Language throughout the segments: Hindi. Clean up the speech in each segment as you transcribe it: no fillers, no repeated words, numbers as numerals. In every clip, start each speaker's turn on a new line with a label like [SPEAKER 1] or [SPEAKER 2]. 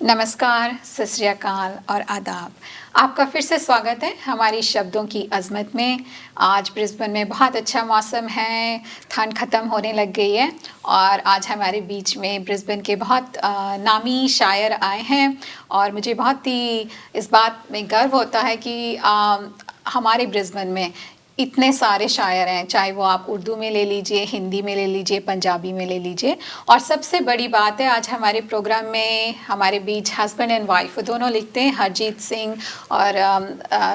[SPEAKER 1] नमस्कार, सत श्री अकाल और आदाब। आपका फिर से स्वागत है हमारी शब्दों की अज़मत में। आज ब्रिस्बेन में बहुत अच्छा मौसम है, ठंड ख़त्म होने लग गई है और आज हमारे बीच में ब्रिस्बेन के बहुत नामी शायर आए हैं और मुझे बहुत ही इस बात में गर्व होता है कि हमारे ब्रिस्बेन में इतने सारे शायर हैं, चाहे वो आप उर्दू में ले लीजिए, हिंदी में ले लीजिए, पंजाबी में ले लीजिए। और सबसे बड़ी बात है, आज हमारे प्रोग्राम में हमारे बीच हस्बैंड एंड वाइफ दोनों लिखते हैं, हरजीत सिंह और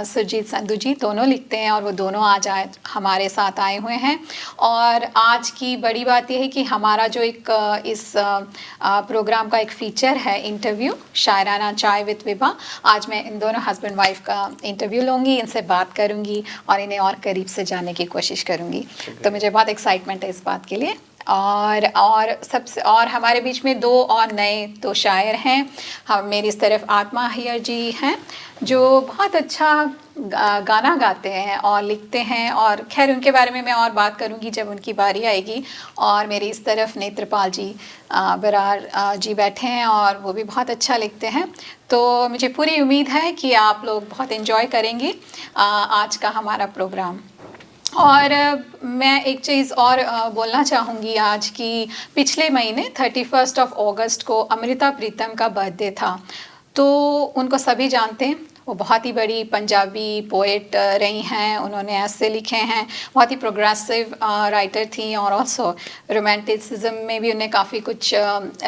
[SPEAKER 1] सुरजीत संधू जी दोनों लिखते हैं और वो दोनों आज हमारे साथ आए हुए हैं। और आज की बड़ी बात यह है कि हमारा जो एक इस प्रोग्राम का एक फीचर है, इंटरव्यू शायराना चाय विद विभा। आज मैं इन दोनों हस्बैंड वाइफ का इंटरव्यू लूँगी, इनसे बात करूँगी और इन्हें और करीब से जानने की कोशिश करूँगी। तो मुझे बहुत एक्साइटमेंट है इस बात के लिए। और हमारे बीच में और नए शायर हैं। हम मेरी इस तरफ आत्मा अय्यर जी हैं जो बहुत अच्छा गाना गाते हैं और लिखते हैं, और खैर उनके बारे में मैं और बात करूंगी जब उनकी बारी आएगी। और मेरी इस तरफ नेत्रपाल जी बरार जी बैठे हैं और वो भी बहुत अच्छा लिखते हैं। तो मुझे पूरी उम्मीद है कि आप लोग बहुत एंजॉय करेंगे आज का हमारा प्रोग्राम। और मैं एक चीज़ और बोलना चाहूँगी आज की, पिछले महीने 31 अगस्त को अमृता प्रीतम का बर्थडे था। तो उनको सभी जानते हैं, वो बहुत ही बड़ी पंजाबी पोएट रही हैं। उन्होंने ऐसे लिखे हैं, बहुत ही प्रोग्रेसिव राइटर थी और ऑल्सो रोमांटिसिज्म में भी उन्हें काफ़ी कुछ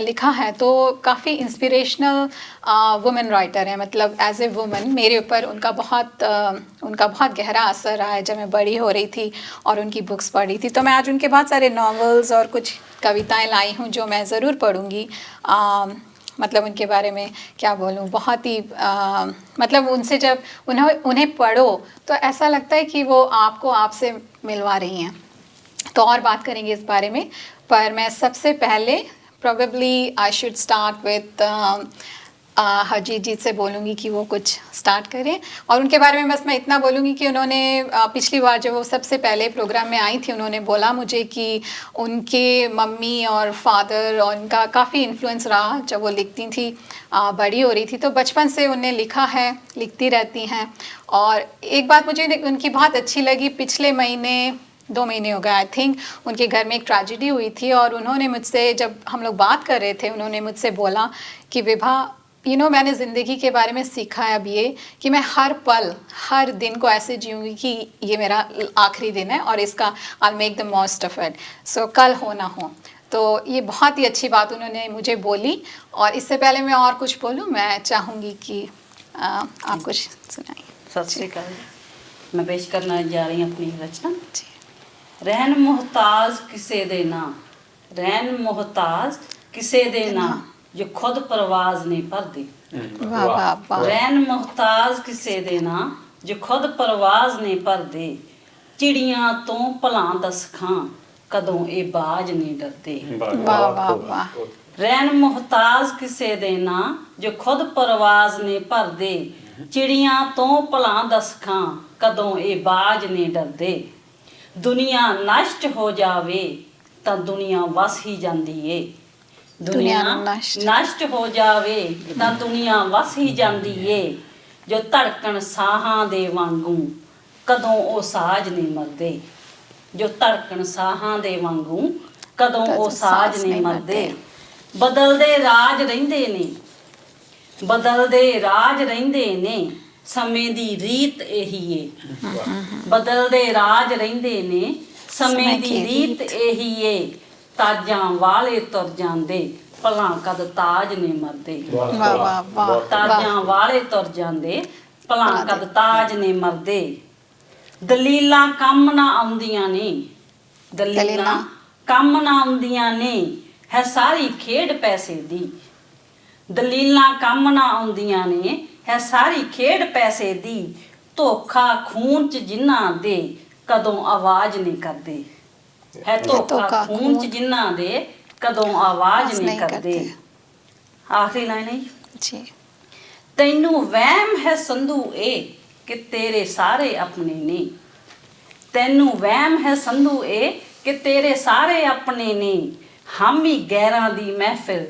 [SPEAKER 1] लिखा है। तो काफ़ी इंस्पिरेशनल वुमेन राइटर है। मतलब एज ए वुमन मेरे ऊपर उनका बहुत गहरा असर रहा है जब मैं बड़ी हो रही थी और उनकी बुक्स पढ़ी थी। तो मैं आज उनके बहुत सारे नॉवेल्स और कुछ कविताएं लाई हूँ जो मैं ज़रूर पढ़ूँगी। मतलब उनके बारे में क्या बोलूँ, बहुत ही मतलब उनसे जब उन्हें पढ़ो तो ऐसा लगता है कि वो आपसे मिलवा रही हैं। तो और बात करेंगे इस बारे में, पर मैं सबसे पहले probably I should start with Harjeet ji से बोलूँगी कि वो कुछ स्टार्ट करें। और उनके बारे में बस मैं इतना बोलूँगी कि उन्होंने पिछली बार जब वो सबसे पहले प्रोग्राम में आई थी, उन्होंने बोला मुझे कि उनके मम्मी और फादर और उनका काफ़ी इन्फ्लुएंस रहा जब वो लिखती थी, बड़ी हो रही थी। तो बचपन से उन्हें लिखा है, लिखती रहती हैं। और एक बात मुझे उनकी बहुत अच्छी लगी, पिछले महीने 2 महीने हो गए आई थिंक, उनके घर में एक ट्रेजेडी हुई थी और उन्होंने मुझसे, जब हम लोग बात कर रहे थे, उन्होंने मुझसे बोला कि विभा मैंने ज़िंदगी के बारे में सीखा है अब ये कि मैं हर पल हर दिन को ऐसे जीऊँगी कि ये मेरा आखिरी दिन है और इसका I make the most of it, so कल हो ना हो। तो ये बहुत ही अच्छी बात उन्होंने मुझे बोली। और इससे पहले मैं और कुछ बोलूँ, मैं चाहूँगी कि आप कुछ सुनाइए।
[SPEAKER 2] सत श्री अकाल। मैं पेश करना जा रही हूँ अपनी रचना। रहन मोहताज किसे देना, रहन मोहताज किसे देना जो खुद परवाज नहीं भरदी। रहन मोहताज किसे देना जो खुद परवाज नहीं भरदे, चिड़ियां तो भला दस खां कदों ए बाज नहीं डरदे। रहन मोहताज किसे देना जो खुद परवाज नहीं भरदे, चिड़ियां तो भला दस खां कदों ए बाज नहीं डरदे। दुनिया नष्ट हो जावे तां दुनिया वस ही जांदी ए, दुनिया नष्ट हो जावे तां दुनिया वस ही जांदी ਏ, जो धड़कन साहां दे वांगू कदों ओ साज नहीं मरदे, जो धड़कन साहां दे वांगू कदों ओ साज नहीं मरदे। बदलदे राज रहिंदे ने, बदलदे राज रहिंदे ने समय दी रीत एही ਏ, बदलदे राज रहिंदे ने समय दी रीत एही ਏ। ताजां वाले तुर जांदे भला कद ताज नहीं मरदे, ताजां वाले तुर जांदे भला कद ताज नहीं मरदे। दलीलां कम ना आउंदियां ने, दलीलां कम ना आउंदियां ने है सारी खेड पैसे दी, दलीलां कम ना आउंदियां ने है सारी खेड पैसे दी। धोखा खून च जिन्हां दे कदों आवाज नहीं करदे, है धोखा खून च जिन्हां दे कदों आवाज नहीं करदे। आखिरी लाइन है जी। तैनू वहम है संधू ए कि तेरे सारे अपने ने, तैनू वहम है संधू ए कि तेरे सारे अपने ने। हम ही गैरां दी महफिल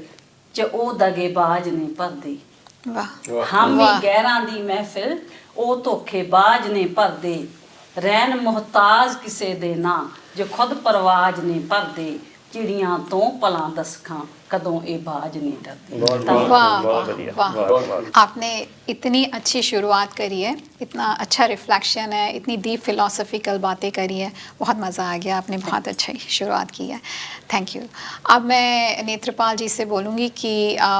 [SPEAKER 2] ਚ ਉਹ ਦਗੇਬਾਜ਼ ਨੇ ਭਰਦੇ।
[SPEAKER 1] वाह
[SPEAKER 2] ਹਾਮੀ
[SPEAKER 1] ਵਾਹ।
[SPEAKER 2] ਗੈਰਾਂ ਦੀ ਮਹਿਫਿਲ ਉਹ ਧੋਖੇਬਾਜ਼ ਨੇ ਭਰਦੇ। ਰਹਿਣ ਮੁਹਤਾਜ ਕਿਸੇ ਦੇ ਨਾ ਜੋ ਖੁਦ ਪਰਵਾਜ਼ ਨੇ ਭਰਦੇ। ਚਿੜੀਆਂ ਤੋਂ ਭਲਾਂ ਦਸਖਾਂ कदों ए बाज नहीं डरते।
[SPEAKER 1] वाह वाह
[SPEAKER 3] बढ़िया,
[SPEAKER 1] वाह।
[SPEAKER 3] वाह।
[SPEAKER 1] आपने इतनी अच्छी शुरुआत करी है, इतना अच्छा रिफ्लेक्शन है, इतनी डीप फिलोसफिकल बातें करी है, बहुत मज़ा आ गया। आपने बहुत अच्छी शुरुआत की है, थैंक यू। अब मैं नेत्रपाल जी से बोलूँगी कि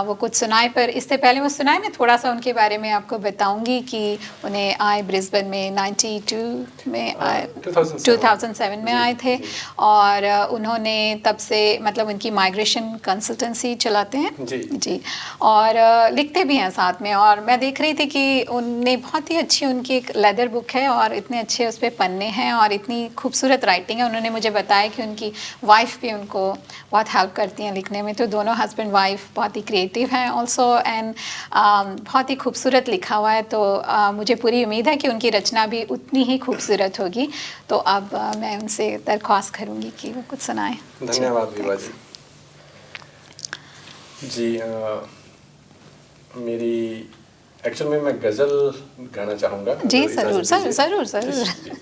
[SPEAKER 1] वो कुछ सुनाए, पर इससे पहले वो सुनाए मैं थोड़ा सा उनके बारे में आपको बताऊँगी कि उन्हें आए ब्रिस्बेन में 92 में आए, 2007 में आए थे और उन्होंने तब से मतलब उनकी माइग्रेशन कंसल्टेंसी चलाते हैं जी और लिखते भी हैं साथ में। और मैं देख रही थी कि उनने बहुत ही अच्छी उनकी एक लेदर बुक है और इतने अच्छे उस पर पन्ने हैं और इतनी खूबसूरत राइटिंग है। उन्होंने मुझे बताया कि उनकी वाइफ भी उनको बहुत हेल्प करती हैं लिखने में। तो दोनों हस्बैंड वाइफ बहुत ही क्रिएटिव हैं ऑल्सो एंड बहुत ही खूबसूरत लिखा हुआ है। तो मुझे पूरी उम्मीद है कि उनकी रचना भी उतनी ही खूबसूरत होगी। तो अब मैं उनसे दरख्वास्त करूँगी कि वो कुछ सुनाएं।
[SPEAKER 4] धन्यवाद विभा जी। जी मेरी एक्चुअल में मैं गज़ल गाना चाहूँगा।
[SPEAKER 1] जी ज़रूर ज़रूर ज़रूर ज़रूर।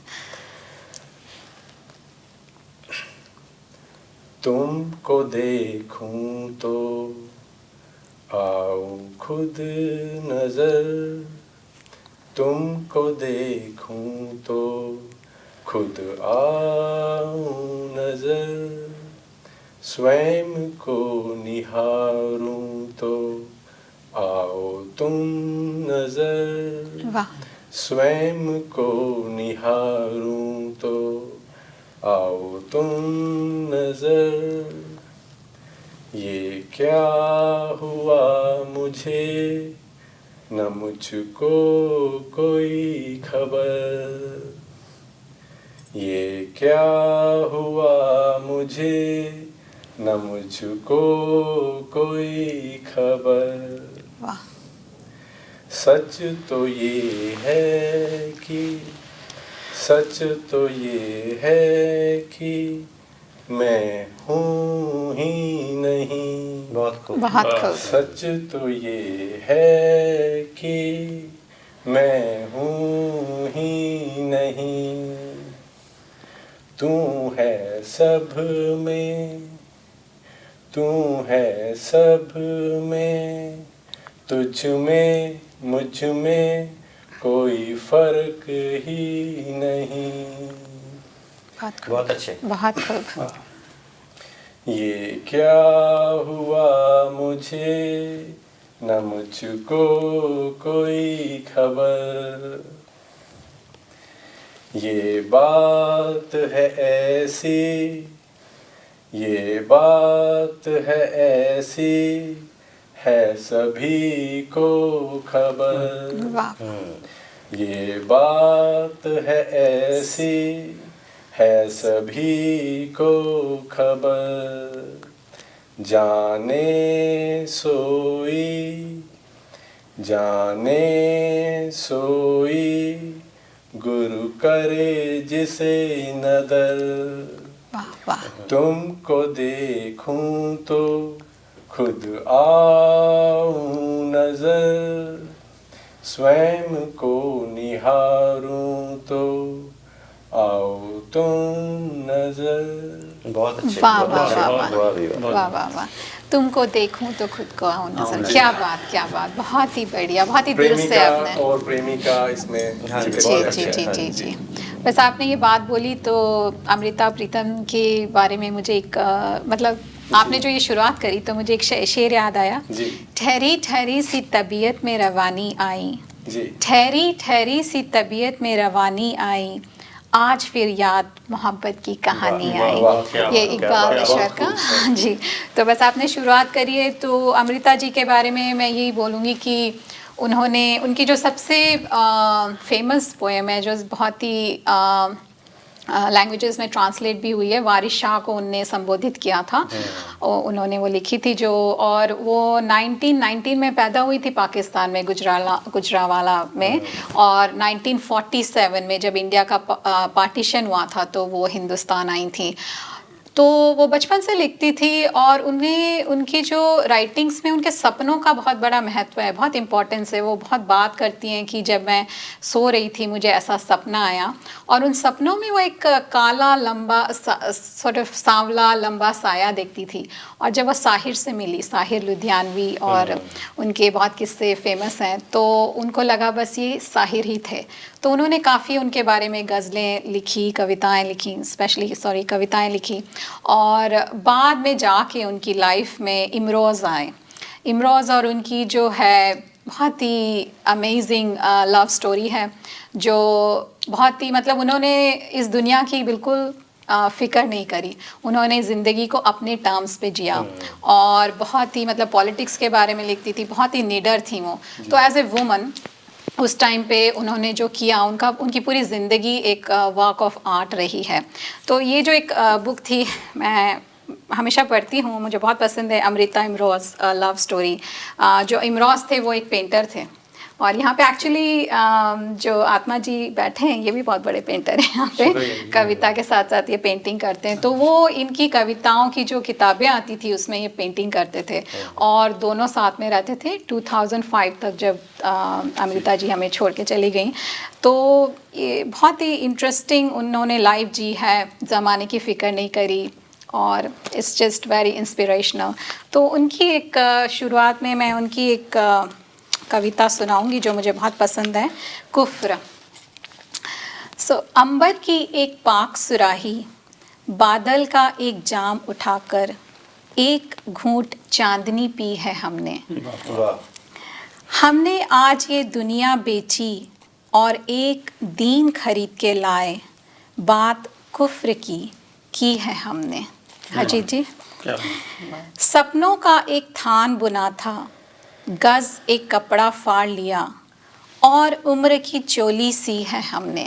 [SPEAKER 4] तुमको देखूं तो आऊं खुद नजर, तुमको देखूं तो खुद आऊं नजर, स्वयं को निहारूं तो आओ तुम नजर,
[SPEAKER 1] वाह
[SPEAKER 4] स्वयं को निहारूं तो आओ तुम नजर। ये क्या हुआ मुझे न मुझको कोई खबर, ये क्या हुआ मुझे न मुझको कोई खबर।
[SPEAKER 1] वाह
[SPEAKER 4] सच तो ये है कि सच तो ये है कि मैं हूँ ही नहीं।
[SPEAKER 3] बहुत खूब।
[SPEAKER 1] बहुत खूब।
[SPEAKER 4] सच तो ये है कि मैं हूँ ही नहीं। तू है सब में, तू है सब में, तुझ में मुझ में कोई फर्क ही नहीं।
[SPEAKER 1] बहुत खूब
[SPEAKER 3] बहुत अच्छे।
[SPEAKER 1] बहुत खूब।
[SPEAKER 4] ये क्या हुआ मुझे न मुझको कोई खबर, ये बात है ऐसी, ये बात है ऐसी, है सभी को खबर।
[SPEAKER 1] वाह
[SPEAKER 4] ये बात है ऐसी, है सभी को खबर। जाने सोई, जाने सोई, गुरु करे जिसे नदर।
[SPEAKER 1] वाह वाह
[SPEAKER 4] तुमको देखूं तो खुद आऊं नजर, स्वयं को निहारूं तो आओ तुम नजर।
[SPEAKER 3] बहुत अच्छे।
[SPEAKER 1] वाह,
[SPEAKER 3] बहुत
[SPEAKER 1] वाह,
[SPEAKER 3] अच्छे।
[SPEAKER 1] वाह,
[SPEAKER 3] वाह,
[SPEAKER 1] वाह वाह वाह। तुमको देखूं तो खुद को आऊं नजर। क्या बात क्या बात, बहुत ही बढ़िया, बहुत ही दिल से
[SPEAKER 4] प्रेमिका
[SPEAKER 1] आपने।
[SPEAKER 4] और प्रेमिका इसमें
[SPEAKER 3] हाँ जी,
[SPEAKER 4] जिक्र
[SPEAKER 1] जी
[SPEAKER 4] किया
[SPEAKER 1] जी
[SPEAKER 4] गया
[SPEAKER 1] जी
[SPEAKER 4] है।
[SPEAKER 1] जी जी। बस आपने ये बात बोली तो अमृता प्रीतम के बारे में मुझे एक मतलब आपने जो ये शुरुआत करी तो मुझे एक शेर याद आया।
[SPEAKER 4] जी
[SPEAKER 1] ठहरी ठहरी सी तबीयत में रवानी आई,
[SPEAKER 4] जी
[SPEAKER 1] ठहरी ठहरी सी तबीयत में रवानी आई, आज फिर याद मोहब्बत की कहानी
[SPEAKER 3] वाह,
[SPEAKER 1] आई।
[SPEAKER 3] वाह, क्या
[SPEAKER 1] ये
[SPEAKER 3] बात,
[SPEAKER 1] इकबाल
[SPEAKER 3] क्या
[SPEAKER 1] शेर
[SPEAKER 3] बात,
[SPEAKER 1] का जी। तो बस आपने शुरुआत करी है तो अमृता जी के बारे में मैं यही बोलूँगी कि उन्होंने उनकी जो सबसे फेमस पोएम है जो बहुत ही लैंग्वेजेस में ट्रांसलेट भी हुई है, वारिस शाह को उनने संबोधित किया था और उन्होंने वो लिखी थी जो, और वो 1919 में पैदा हुई थी पाकिस्तान में गुजरावाला में, और 1947 में जब इंडिया का पार्टीशन हुआ था तो वो हिंदुस्तान आई थी। तो वो बचपन से लिखती थी और उन्हें उनकी जो राइटिंग्स में उनके सपनों का बहुत बड़ा महत्व है, बहुत इम्पोर्टेंस है। वो बहुत बात करती हैं कि जब मैं सो रही थी मुझे ऐसा सपना आया, और उन सपनों में वो एक काला लंबा सॉर्ट ऑफ सांवला लंबा साया देखती थी। और जब वो साहिर से मिली, साहिर लुधियानवी, और उनके बहुत किस्से फेमस हैं, तो उनको लगा बस ये साहिर ही थे। तो उन्होंने काफ़ी उनके बारे में गज़लें लिखी, कविताएं लिखी, कविताएं लिखी। और बाद में जाके उनकी लाइफ में इमरोज़ आए। इमरोज़ और उनकी जो है बहुत ही अमेजिंग लव स्टोरी है, जो बहुत ही मतलब उन्होंने इस दुनिया की बिल्कुल फ़िक्र नहीं करी। उन्होंने ज़िंदगी को अपने टर्म्स पे जिया, और बहुत ही मतलब पॉलिटिक्स के बारे में लिखती थी, बहुत ही निडर थी वो। तो एज ए वुमन उस टाइम पे उन्होंने जो किया, उनकी पूरी ज़िंदगी एक वर्क ऑफ आर्ट रही है। तो ये जो एक बुक थी, मैं हमेशा पढ़ती हूँ, मुझे बहुत पसंद है, अमृता इमरोज़ लव स्टोरी। जो इमरोज़ थे वो एक पेंटर थे, और यहाँ पे एक्चुअली जो आत्मा जी बैठे हैं ये भी बहुत बड़े पेंटर हैं। यहाँ पे कविता के साथ साथ ये पेंटिंग करते हैं। तो वो इनकी कविताओं की जो किताबें आती थी उसमें ये पेंटिंग करते थे, और दोनों साथ में रहते थे 2005 तक, जब अमृता जी हमें छोड़ के चली गई। तो ये बहुत ही इंटरेस्टिंग उन्होंने लाइफ जी है, ज़माने की फ़िक्र नहीं करी, और इट्स जस्ट वेरी इंस्पिरेशनल। तो उनकी एक शुरुआत में मैं उनकी एक कविता सुनाऊंगी जो मुझे बहुत पसंद है, कुफ्र। अंबर की एक पाक सुराही, बादल का एक जाम उठाकर, एक घूंट चांदनी पी है हमने। हमने आज ये दुनिया बेची और एक दीन खरीद के लाए, बात कुफ्र की है हमने। अजीत जी, सपनों का एक थान बुना था, गज एक कपड़ा फाड़ लिया, और उम्र की चोली सी है हमने।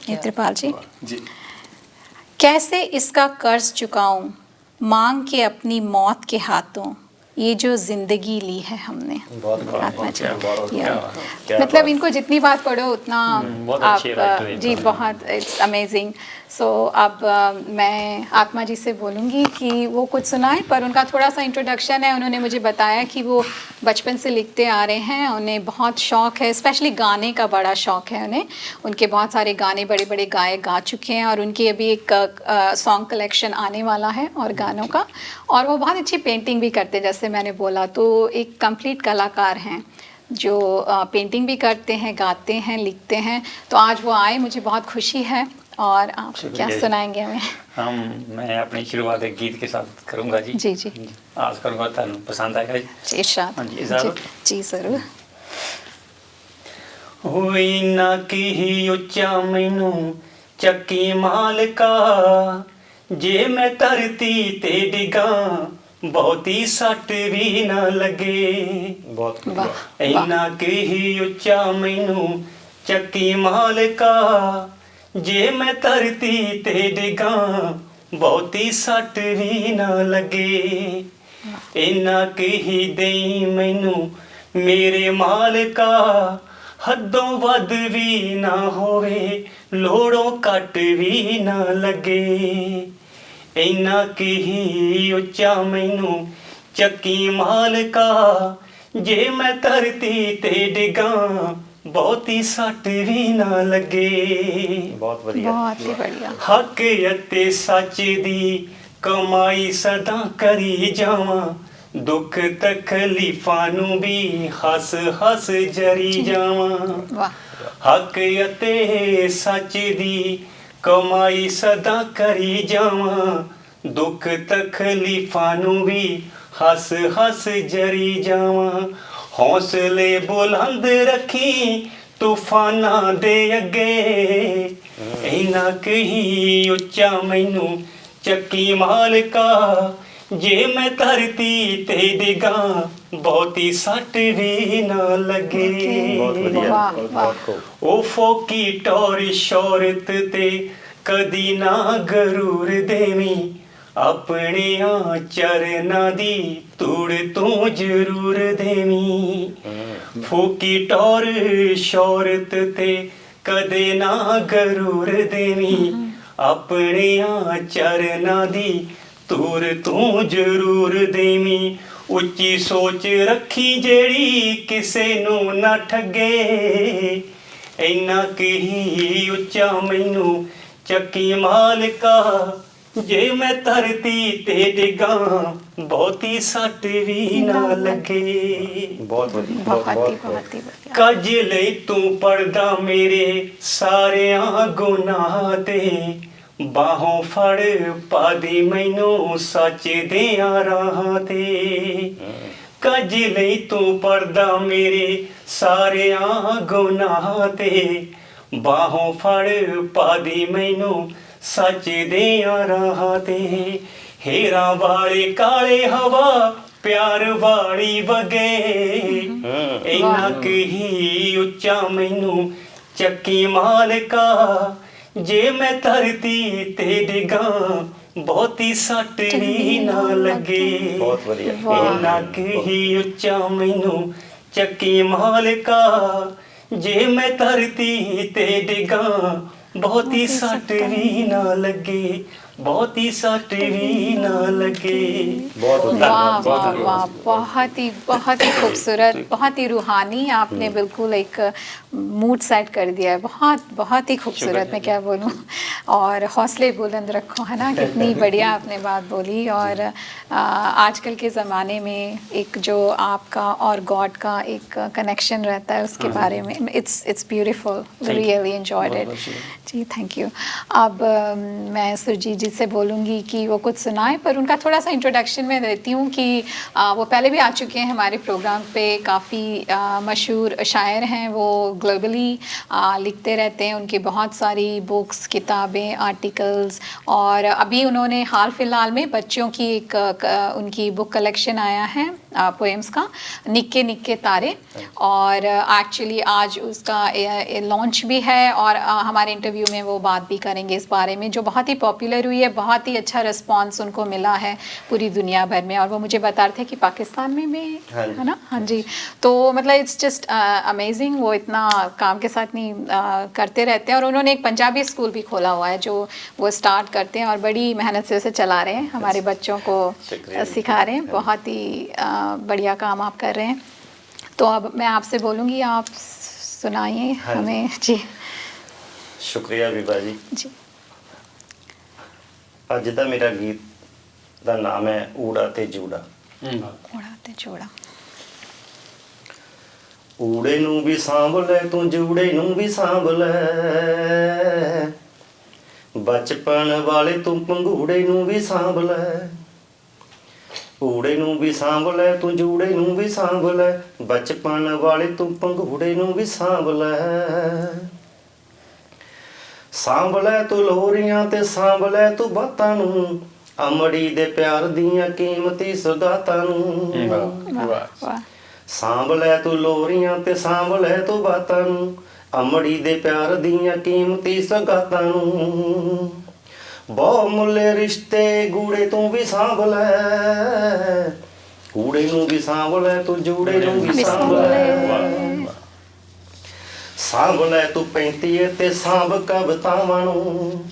[SPEAKER 1] नेत्रपाल जी, कैसे इसका कर्ज चुकाऊं, मांग के अपनी मौत के हाथों, ये जो जिंदगी ली है हमने। आत्मा जी, मतलब इनको जितनी बात पढ़ो उतना आप जी, बहुत इट्स अमेजिंग। सो अब मैं आत्मा जी से बोलूँगी कि वो कुछ सुनाएं, पर उनका थोड़ा सा इंट्रोडक्शन है। उन्होंने मुझे बताया कि वो बचपन से लिखते आ रहे हैं, उन्हें बहुत शौक़ है, स्पेशली गाने का बड़ा शौक़ है उन्हें। उनके बहुत सारे गाने बड़े बड़े गायक गा चुके हैं, और उनकी अभी एक सॉन्ग कलेक्शन आने वाला है और गानों का। और वो बहुत अच्छी पेंटिंग भी करते हैं, जैसे मैंने बोला। तो एक कंप्लीट कलाकार हैं जो पेंटिंग भी करते हैं, गाते हैं, लिखते हैं। तो आज वो आए, मुझे बहुत खुशी है। और आप क्या सुनाएंगे हमें?
[SPEAKER 3] मैं अपनी शुरुआत एक गीत के साथ करूंगा जी।
[SPEAKER 1] जी जी,
[SPEAKER 3] आज करूंगा, तुम पसंद आएगा जी।
[SPEAKER 1] इरशाद। जी जरूर।
[SPEAKER 3] होई ना की उच्चा मैनू ਚੱਕੀ ਮਾਲਕਾ, ਜੇ ਮੈਂ ਧਰਤੀ ਤੇ ਡਿੱਗਾ ਬਹੁਤੀ ਸੱਟ ਵੀ ਨਾ ਲੱਗੇ।
[SPEAKER 4] ਬਹੁਤ
[SPEAKER 3] ਇੰਨਾ ਹੀ ਉੱਚਾ ਮੈਨੂੰ ਚੱਕੀ ਮਾਲਕਾ, ਜੇ ਮੈਂ ਧਰਤੀ ਤੇ ਡਿੱਗਾ ਬਹੁਤੀ ਸੱਟ ਵੀ ਨਾ ਲੱਗੇ। ਇੰਨਾ ਹੀ ਦੇਈ ਮੈਨੂੰ ਮੇਰੇ ਮਾਲਕਾ, ਹੱਦੋਂ ਵੱਧ ਵੀ ਨਾ ਹੋਵੇ, ਲੋੜੋਂ ਘੱਟ ਵੀ ਨਾ ਲੱਗੇ। ਇੰਨਾ ਹੀ ਉੱਚਾ ਮੈਨੂੰ ਚੱਕੀ ਮਾਲਕਾ, ਜੇ ਮੈਂ ਧਰਤੀ ਤੇ ਡਿੱਗਾ ਬਹੁਤੀ ਸੱਟ ਵੀ ਨਾ ਲੱਗੇ।
[SPEAKER 4] ਬਹੁਤ ਵਧੀਆ,
[SPEAKER 1] ਬਹੁਤ ਹੀ ਬੜੀਆ।
[SPEAKER 3] ਹੱਕ ਅਤੇ ਸੱਚ ਦੀ ਕਮਾਈ ਸਦਾ ਕਰੀ ਜਾਵਾਂ, ਦੁੱਖ ਤਕਲੀਫਾਂ ਨੂੰ ਵੀ ਹੱਸ ਹੱਸ ਜਰੀ ਜਾਵਾਂ। ਹੱਕ ਅਤੇ ਸੱਚ ਦੀ ਕਮਾਈ ਸਦਾ ਕਰੀ ਜਾਵਾਂ, ਦੁੱਖ ਤਕਲੀਫਾਂ ਨੂੰ ਵੀ ਹੱਸ ਹੱਸ ਜਰੀ ਜਾਵਾਂ। ਹੌਸਲੇ ਬੁਲੰਦ ਰੱਖੀ ਤੂਫਾਨਾਂ ਦੇ ਅੱਗੇ, ਇੰਨਾ ਹੀ ਉੱਚਾ ਮੈਨੂੰ ਚੱਕੀ ਮਾਲਕਾ, ਜੇ ਮੈਂ ਧਰਤੀ ਤੇ ਡਿੱਗਾ ਬਹੁਤੀ ਸੱਟ ਵੀ ਨਾ ਲੱਗੇ।
[SPEAKER 4] ਬਹੁਤ ਵਧੀਆ।
[SPEAKER 3] ਉਹ ਫੋਕੀ ਟੌਰ ਸ਼ੌਹਰਤ ਤੇ ਕਦੀ ਨਾ ਗਰੂਰ ਦੇਵੀਂ, ਆਪਣਿਆਂ ਚਰਨਾਂ ਦੀ ਧੂੜ ਤੂੰ ਜ਼ਰੂਰ ਦੇਵੀਂ। ਫੋਕੀ ਟੌਰ ਸ਼ੌਹਰਤ ਤੇ ਕਦੇ ਨਾ ਗਰੂਰ ਦੇਵੀਂ, ਆਪਣਿਆਂ ਚਰਨਾਂ ਦੀ ਧੂੜ ਤੂੰ ਜ਼ਰੂਰ ਦੇਵੀਂ। ਉੱਚੀ ਸੋਚ ਰੱਖੀ ਜਿਹੜੀ ਕਿਸੇ ਨੂੰ ਨਾ ਠੱਗੇ, ਇੰਨਾ ਕੁ ਹੀ ਉੱਚਾ ਮੈਨੂੰ ਚੱਕੀ ਮਾਲਕਾ। ਜੇ ਮੈਂ ਧਰਤੀ ਤੇ ਡਿੱਗਾਂ ਬਹੁਤੀ ਸੱਟ ਵੀ ਨਾ ਲੱਗੇ।
[SPEAKER 4] बहुत बढ़िया
[SPEAKER 1] बहुत ही बढ़िया।
[SPEAKER 3] ਕੱਜ ਲਈ ਤੂੰ ਪੜਦਾ ਮੇਰੇ ਸਾਰਿਆਂ ਗੁਨਾਹਾਂ ਤੇ, ਬਾਹੋਂ ਫੜ ਪਾ ਦੇ ਮੈਨੂੰ ਸੱਚ ਦਿਆਂ ਰਾਹਾਂ ਤੇ। ਕੱਜ ਲਈ ਤੂੰ ਪੜਦਾ ਮੇਰੇ ਸਾਰਿਆਂ ਗੁਨਾਹਾਂ ਤੇ, ਬਾਹੋਂ ਫੜ ਪਾ ਦੇ ਮੈਨੂੰ ਸੱਚ ਦਿਆਂ ਰਾਹਾਂ ਤੇ। ਹੇਰਾਂ ਵਾਲੇ ਕਾਲੇ ਹਵਾ ਪਿਆਰ ਵਾਲੀ ਵਗੇ, ਇੰਨਾ ਕੁ ਹੀ ਉੱਚਾ ਮੈਨੂੰ ਚੱਕੀ ਮਾਲਕਾ। ਜੇ ਮੈਂ ਧਰਤੀ ਤੇ ਡਿੱਗਾਂ ਬਹੁਤੀ ਸੱਟ ਵੀ ਨਾ ਲੱਗੇ।
[SPEAKER 4] बहुत बढ़िया
[SPEAKER 3] ਇੰਨਾ ਕੁ ਹੀ ਉੱਚਾ ਮੈਨੂੰ ਚੱਕੀ ਮਾਲਕਾ। ਜੇ ਮੈਂ ਧਰਤੀ ਤੇ ਡਿੱਗਾਂ ਬਹੁਤੀ ਸੱਟ ਵੀ ਨਾ ਲੱਗੇ, ਬਹੁਤੀ ਸੱट भी ना लगे।
[SPEAKER 4] बहुत
[SPEAKER 1] वाह वाह वाह, बहुत ही खूबसूरत, बहुत ही रूहानी। आपने बिल्कुल एक मूड सेट कर दिया है। बहुत बहुत ही खूबसूरत, मैं क्या बोलूँ। और हौसले बुलंद रखो, है ना। कितनी बढ़िया आपने बात बोली। और आजकल के ज़माने में एक जो आपका और गॉड का एक कनेक्शन रहता है उसके बारे में, it's beautiful, really enjoyed it जी। Thank you. अब मैं सुरजीत जी से बोलूँगी कि वो कुछ सुनाएं, पर उनका थोड़ा सा इंट्रोडक्शन मैं देती हूँ कि वो पहले भी आ चुके हैं हमारे प्रोग्राम पे। काफ़ी मशहूर शायर हैं वो, ग्लोबली लिखते रहते हैं। उनकी बहुत सारी बुक्स, किताबें, आर्टिकल्स, और अभी उन्होंने हाल फिलहाल में बच्चों की एक उनकी बुक कलेक्शन आया है पोएम्स का, निक्के निक्के तारे। और एक्चुअली आज उसका लॉन्च भी है और हमारे इंटरव्यू में वो बात भी करेंगे इस बारे में, जो बहुत ही पॉपुलर हुई है। बहुत ही अच्छा रिस्पांस उनको मिला है पूरी दुनिया भर में। और वो मुझे बता रहे थे कि पाकिस्तान में भी है ना। हाँ जी। तो मतलब इट्स जस्ट अमेजिंग। वो इतना काम के साथ नहीं करते रहते हैं। और उन्होंने एक पंजाबी स्कूल भी खोला हुआ है जो वो स्टार्ट करते हैं और बड़ी मेहनत से उसे चला रहे हैं, हमारे बच्चों को सिखा रहे हैं। बहुत ही बढ़िया काम आप कर रहे हैं। तो अब मैं आपसे बोलूँगी, आप सुनाइए हमें जी।
[SPEAKER 5] शुक्रिया विभा जी।
[SPEAKER 1] जी।
[SPEAKER 5] ਅੱਜ ਦਾ ਮੇਰਾ ਗੀਤ ਦਾ ਨਾਮ ਹੈ ਊੜਾ ਤੇ ਜੂੜਾ।
[SPEAKER 1] ਊੜਾ ਤੇ ਜੂੜਾ।
[SPEAKER 5] ਊੜੇ ਨੂੰ ਵੀ ਸਾਂਭ ਲੈ ਤੂੰ, ਜੂੜੇ ਨੂੰ ਵੀ ਸਾਂਭ ਲੈ, ਬਚਪਨ ਵਾਲੇ ਤੂੰ ਪੰਘੂੜੇ ਨੂੰ ਵੀ ਸਾਂਭ ਲੈ। ਊੜੇ ਨੂੰ ਵੀ ਸਾਂਭ ਲੈ ਤੂੰ, ਜੂੜੇ ਨੂੰ ਵੀ ਸਾਂਭ ਲੈ, ਬਚਪਨ ਵਾਲੇ ਤੂੰ ਪੰਘੂੜੇ ਨੂੰ ਵੀ ਸਾਂਭ ਲੈ। ਸਾਂਭ ਲੈ ਤੂੰ ਲੋਰੀਆਂ ਤੇ ਸਾਂਭ ਲੈ ਤੂੰ ਬਾਤਾਂ ਨੂੰ, ਅਮੜੀ ਦੇ ਪਿਆਰ ਦੀਆਂ ਕੀਮਤੀ ਸੁਗਾਤਾਂ ਨੂੰ। ਸਾਂਭ ਲੈ ਤੂੰ ਲੋਰੀਆਂ ਤੇ ਸਾਂਭ ਲੈ ਤੂੰ ਬਾਤਾਂ ਨੂੰ, ਅਮੜੀ ਦੇ ਪਿਆਰ ਦੀਆਂ ਕੀਮਤੀ ਸੁਗਾਤਾਂ ਨੂੰ। ਬਹੁ ਮੁੱਲੇ ਰਿਸ਼ਤੇ ਗੂੜੇ ਤੂੰ ਵੀ ਸਾਂਭ ਲੈ, ਕੂੜੇ ਨੂੰ ਵੀ ਸਾਂਭ ਲੈ ਤੂੰ, ਜੂੜੇ ਨੂੰ ਵੀ ਸਾਂਭ ਲੈ। ਸਾਂਭ ਲੈ ਤੂੰ 35 ਤੇ ਸਾਂਭ ਕਵਿਤਾਵਾਂ ਨੂੰ,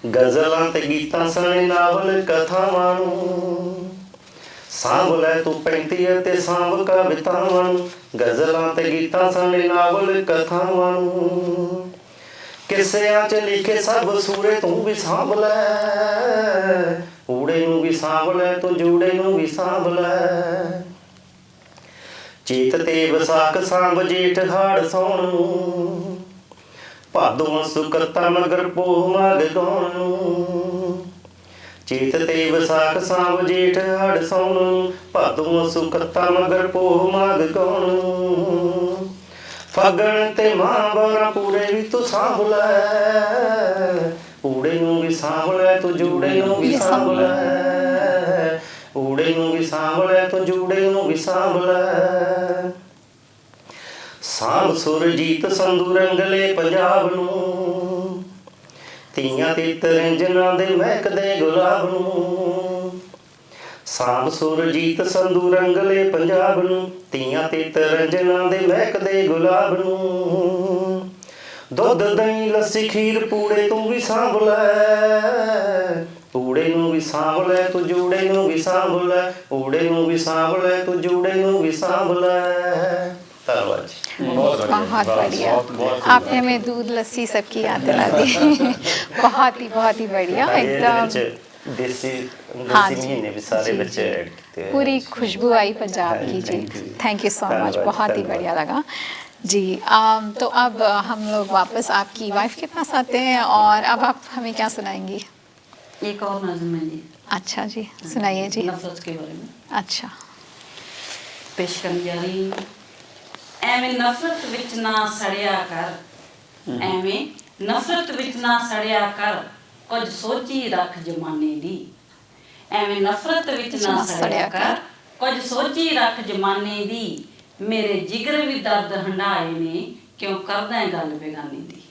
[SPEAKER 5] ਗਜ਼ਲਾਂ ਤੇ ਗੀਤਾਂ ਸਣੇ ਨਾਵਲ ਕਥਾਵਾਂ ਨੂੰ। ਸਾਂਭ ਲੈ ਤੂੰ 35 ਤੇ ਸਾਂਭ ਕਵਿਤਾਵਾਂ ਨੂੰ, ਗਜ਼ਲਾਂ ਤੇ ਗੀਤਾਂ ਸਣੇ ਨਾਵਲ ਕਥਾਵਾਂ ਨੂੰ। ਕਿੱਸਿਆਂ 'ਚ ਲਿਖੇ ਸਭ ਸੂਰੇ ਤੂੰ ਵੀ ਸਾਂਭ ਲੈ, ਊੜੇ ਨੂੰ ਵੀ ਸਾਂਭ ਲੈ ਤੂੰ, ਜੂੜੇ ਨੂੰ ਵੀ ਸਾਂਭ ਲੈ। ਚੇਤ ਤੇ ਵਿਸਾਖ ਸਾਂਭ ਜੇਠ ਹਾੜ ਸੌਣ ਨੂੰ, ਭਾਦੋਂ ਸੁਕਰਤਾ ਮਗਰ ਪੋਹ ਮਾਘ ਗਾਉਣ ਨੂੰ। ਚੇਤ ਤੇ ਵਿਸਾਖ ਸਾਂਭ ਜੇਠ ਹਾੜ ਸੌਣ ਨੂੰ, ਭਾਦੋਂ ਸੁਕਰਤਾ ਮਗਰ ਪੋਹ ਮਾਘ ਗਾਉਣ ਨੂੰ। ਫਗਣ ਤੇ ਮਾਂ ਬਾਰਾਂ ਪੂਰੇ ਵੀ ਤੂੰ ਸਾਂਭ ਲੈ, ਊੜੇ ਨੂੰ ਵੀ ਸਾਂਭ ਲੈ ਤੂੰ, ਜੂੜੇ ਨੂੰ ਵੀ ਸਾਂਭ ਲੈ। ਊੜੇ ਨੂੰ ਵੀ ਸਾਂਭ ਲੈ ਤੂੰ, ਜੂੜੇ ਨੂੰ ਵੀ ਸਾਂਭ ਲੈ। ਸਾਂਭ ਸੁਰਜੀਤ ਸੰਧੂ ਰੰਗਲੇ ਪੰਜਾਬ ਨੂੰ, ਤੀਆਂ ਤੇ ਤਰੰਜਨਾਂ ਦੇ ਮਹਿਕਦੇ ਗੁਲਾਬ ਨੂੰ। ਸਾਂਭ ਸੁਰਜੀਤ ਸੰਧੂ ਰੰਗਲੇ ਪੰਜਾਬ ਨੂੰ, ਤੀਆਂ ਤੇ ਤਰੰਜਨਾਂ ਦੇ ਮਹਿਕਦੇ ਗੁਲਾਬ ਨੂੰ। ਦੁੱਧ ਦਹੀਂ ਲੱਸੀ ਖੀਰ ਪੂੜੇ ਤੂੰ ਵੀ ਸਾਂਭ ਲੈ, ਪੂੜੇ ਨੂੰ ਵੀ ਸਾਂਭ ਲੈ ਤੂੰ ਜੂੜੇ ਨੂੰ ਵੀ ਸਾਂਭ ਲੈ, ਪੂੜੇ ਨੂੰ ਵੀ ਸਾਂਭ ਲੈ ਤੂੰ ਜੂੜੇ ਨੂੰ ਵੀ ਸਾਂਭ ਲੈ। ਧੰਨਵਾਦ ਜੀ।
[SPEAKER 1] बहुत बढ़िया, आपने हमें दूध लस्सी सबकी याद दिला दी। बहुत ही बढ़िया, एकदम
[SPEAKER 5] देसी
[SPEAKER 1] हाँ
[SPEAKER 5] देसी
[SPEAKER 1] जी,
[SPEAKER 5] महीने भी सारे
[SPEAKER 1] जी,
[SPEAKER 5] बच्चे
[SPEAKER 1] जी।
[SPEAKER 5] ऐड करते हैं।
[SPEAKER 1] पूरी खुशबू आई पंजाब की जी। थैंक यू सो मच, बहुत ही बढ़िया लगा जी। तो अब हम लोग वापस आपकी वाइफ के पास आते हैं और अब आप हमें क्या सुनाएंगी?
[SPEAKER 2] एक और नज़म है जी,
[SPEAKER 1] अच्छा जी, सुनाइए जी।
[SPEAKER 2] नफरत के बारे में
[SPEAKER 1] अच्छा।
[SPEAKER 2] पेश करने जा रही हूँ। ਐਵੇਂ ਨਫ਼ਰਤ ਵਿੱਚ ਨਾ ਸੜਿਆ ਕਰ, ਐਵੇਂ ਨਫ਼ਰਤ ਵਿੱਚ ਨਾ ਸੜਿਆ ਕਰ, ਕੁਝ ਸੋਚੀ ਰੱਖ ਜ਼ਮਾਨੇ ਦੀ। ਐਵੇਂ ਨਫ਼ਰਤ ਵਿੱਚ ਨਾ ਸੜਿਆ ਕਰ, ਕੁਝ ਸੋਚੀ ਰੱਖ ਜ਼ਮਾਨੇ ਦੀ। ਮੇਰੇ ਜਿਗਰ ਵੀ ਦਰਦ ਹੰਢਾਏ ਨੇ, ਕਿਉਂ ਕਰਦਾ ਹੈ ਗੱਲ ਬੇਗਾਨੀ ਦੀ।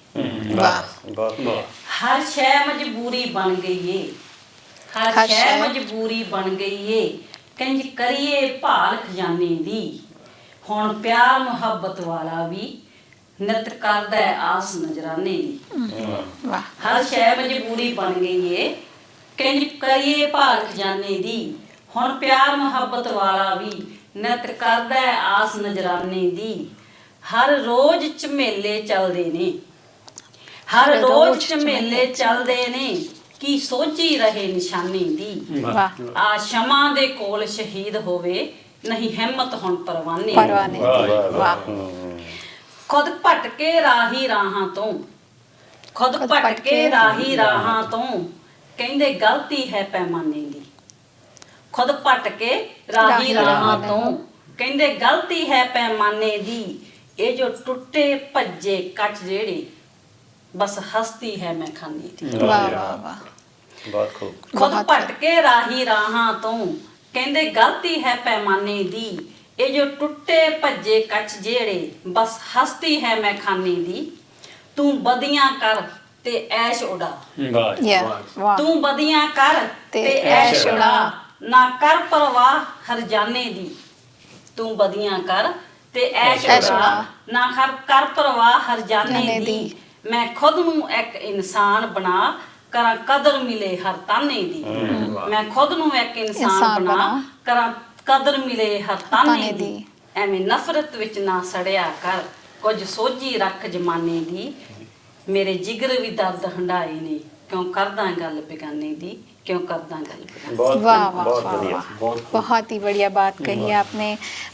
[SPEAKER 1] वाह,
[SPEAKER 5] बहुत बहुत
[SPEAKER 2] ਹਰ ਸ਼ੈ ਮਜਬੂਰੀ ਬਣ ਗਈ ਏ, ਹਰ ਸ਼ੈ ਮਜਬੂਰੀ ਬਣ ਗਈ ਏ, ਕੰਜ ਕਰੀਏ ਭਾਲ ਖਜ਼ਾਨੇ ਦੀ। ਹੁਣ ਪਿਆਰ ਮੁਹੱਬਤ ਵਾਲਾ ਵੀ ਨਿਤ ਕਰਦਾ ਹੈ ਆਸ ਨਜ਼ਰਾਨੇ ਦੀ।
[SPEAKER 1] वाह,
[SPEAKER 2] ਹਰ ਸ਼ੈ ਮਜਬੂਰੀ ਬਣ ਗਈ ਏ, ਕੰਜ ਕਰੀਏ ਭਾਲ ਖਜ਼ਾਨੇ ਦੀ। ਹੁਣ ਪਿਆਰ ਮੁਹੱਬਤ ਵਾਲਾ ਵੀ ਨਿਤ ਕਰਦਾ ਹੈ ਆਸ ਨਜ਼ਰਾਨੇ ਦੀ। ਹਰ ਰੋਜ਼ ਝਮੇਲੇ ਚੱਲਦੇ ਨੇ, ਹਰ ਰੋਜ਼ ਝਮੇਲੇ ਚੱਲਦੇ ਨੇ, ਕੀ ਸੋਝੀ ਰਹੇ ਨਿਸ਼ਾਨੇ ਦੀ।
[SPEAKER 1] वाह,
[SPEAKER 2] ਆ ਸ਼ਮਾ ਦੇ ਕੋਲ ਸ਼ਹੀਦ ਹੋਵੇ, ਨਹੀਂ ਹਿੰਮਤ ਹੁਣ ਪਰਵਾਨੇ।
[SPEAKER 1] परवाने दी। वाह,
[SPEAKER 2] ਖੁਦ ਭਟਕੇ ਰਾਹੀ ਰਾਹਾਂ ਤੋਂ, ਖੁਦ ਭਟਕੇ ਰਾਹੀ ਰਾਹਾਂ ਤੋਂ, ਕਹਿੰਦੇ ਗਲਤੀ ਹੈ ਪੈਮਾਨੇ ਦੀ। ਖੁਦ ਭਟਕੇ ਰਾਹੀ ਰਾਹਾਂ ਤੋਂ, ਕਹਿੰਦੇ ਗਲਤੀ ਹੈ ਪੈਮਾਨੇ ਦੀ। ਇਹ ਜੋ ਟੁੱਟੇ ਭੱਜੇ ਕੱਚ ਜਿਹੜੇ, ਬਸ ਹਸਤੀ ਹੈ ਮੈਂ ਖਾਨੇ ਦੀ।
[SPEAKER 1] वाह, वाह, वाह,
[SPEAKER 5] बहुत खूब।
[SPEAKER 2] ਖੁਦ ਭਟਕੇ ਰਾਹੀ ਰਾਹਾਂ ਤੋਂ, ਕਹਿੰਦੇ ਗਲਤੀ ਹੈ ਪੈਮਾਨੇ ਦੀ। ਇਹ ਜੋ ਟੁੱਟੇ ਭੱਜੇ ਕੱਚ ਜਿਹੜੇ, ਬਸ ਹਸਤੀ ਹੈ ਮੈਂ ਖਾਨੇ ਦੀ। ਤੂੰ ਬਦੀਆਂ ਕਰ ਤੇ ਐਸ਼ ਉਡਾ,
[SPEAKER 1] या वाह,
[SPEAKER 2] ਤੂੰ ਬਦੀਆਂ ਕਰ
[SPEAKER 1] ਤੇ
[SPEAKER 2] ਤੇ ਐਸ਼ ਉਡਾ, ਨਾ ਕਰ ਪਰਵਾਹ ਹਰਜਾਨੇ ਦੀ। ਤੂੰ ਬਦੀਆਂ ਕਰ ਤੇ ਐਸ਼ ਉਡਾ, ਨਾ ਕਰ ਪਰਵਾਹ ਹਰਜਾਨੇ ਦੀ। ਮੈਂ ਖੁਦ ਨੂੰ ਇੱਕ ਇਨਸਾਨ ਬਣਾ, ਕਰਾਂ ਕਦਰ ਮਿਲੇ ਹਰ ਤਾਨੇ ਦੀ। ਮੈਂ ਖੁਦ ਨੂੰ ਇੱਕ ਇਨਸਾਨ ਬਣਾ, ਕਰਾਂ ਕਦਰ ਮਿਲੇ ਹਰ ਤਾਨੇ ਦੀ। ਐਵੇਂ ਨਫ਼ਰਤ ਵਿੱਚ ਨਾ ਸੜਿਆ ਕਰ, ਕੁਝ ਸੋਝੀ ਰੱਖ ਜ਼ਮਾਨੇ ਦੀ। ਮੇਰੇ ਜਿਗਰ ਵੀ ਦਰਦ ਹੰਢਾਏ ਨੇ, ਕਿਉਂ ਕਰਦਾ ਗੱਲ ਬੇਗਾਨੇ ਦੀ। क्यों करदा गल
[SPEAKER 5] बहुत
[SPEAKER 1] वाह वाह
[SPEAKER 5] बहुत
[SPEAKER 1] वाह
[SPEAKER 5] बढ़िया।
[SPEAKER 1] वाह, बहुत ही बढ़िया बात कही आपने।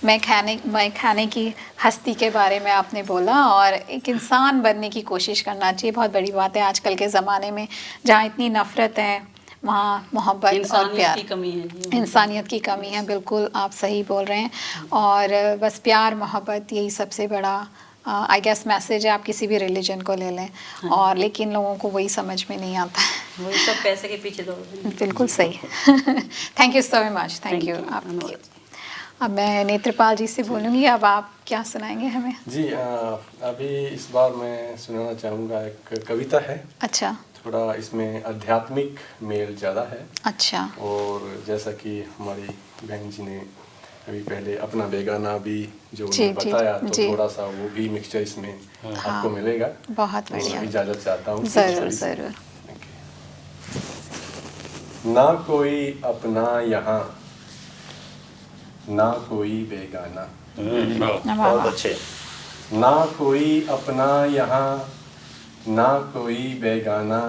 [SPEAKER 1] मैं खाने की हस्ती के बारे में आपने बोला, और एक इंसान बनने की कोशिश करना चाहिए, बहुत बड़ी बात है आजकल के ज़माने में जहाँ इतनी नफ़रत है, वहाँ मोहब्बत और प्यार
[SPEAKER 2] की कमी है जी।
[SPEAKER 1] इंसानियत की कमी है, बिल्कुल आप सही बोल रहे हैं। और बस प्यार मोहब्बत यही सबसे बड़ा आई गेस मैसेज है। आप किसी भी रिलीजन को ले लें, और लेकिन लोगों को वही समझ में नहीं आता है।
[SPEAKER 2] वही सब पैसे के पीछे दौड़ते हैं।
[SPEAKER 1] बिल्कुल सही। Thank you so much, thank you आपकी। अब मैं नेत्रपाल जी से बोलूँगी, अब आप क्या सुनाएंगे हमें?
[SPEAKER 4] जी अभी इस बार मैं सुनाना चाहूँगा, एक कविता है।
[SPEAKER 1] अच्छा
[SPEAKER 4] थोड़ा इसमें आध्यात्मिक मेल ज़्यादा है।
[SPEAKER 1] अच्छा,
[SPEAKER 4] और जैसा कि हमारी बहन जी ने अभी पहले अपना बेगाना भी जो
[SPEAKER 1] जी,
[SPEAKER 4] उन्होंने बताया, तो
[SPEAKER 1] जी।
[SPEAKER 4] थोड़ा सा वो भी मिक्सचर इसमें आपको मिलेगा।
[SPEAKER 1] बहुत
[SPEAKER 4] तो
[SPEAKER 1] बढ़िया,
[SPEAKER 4] इजाज़त चाहता हूँ।
[SPEAKER 1] ज़रूर ज़रूर।
[SPEAKER 4] ना कोई अपना यहाँ, ना कोई बेगाना,
[SPEAKER 5] बहुत अच्छे।
[SPEAKER 4] ना कोई अपना यहाँ, ना कोई बेगाना,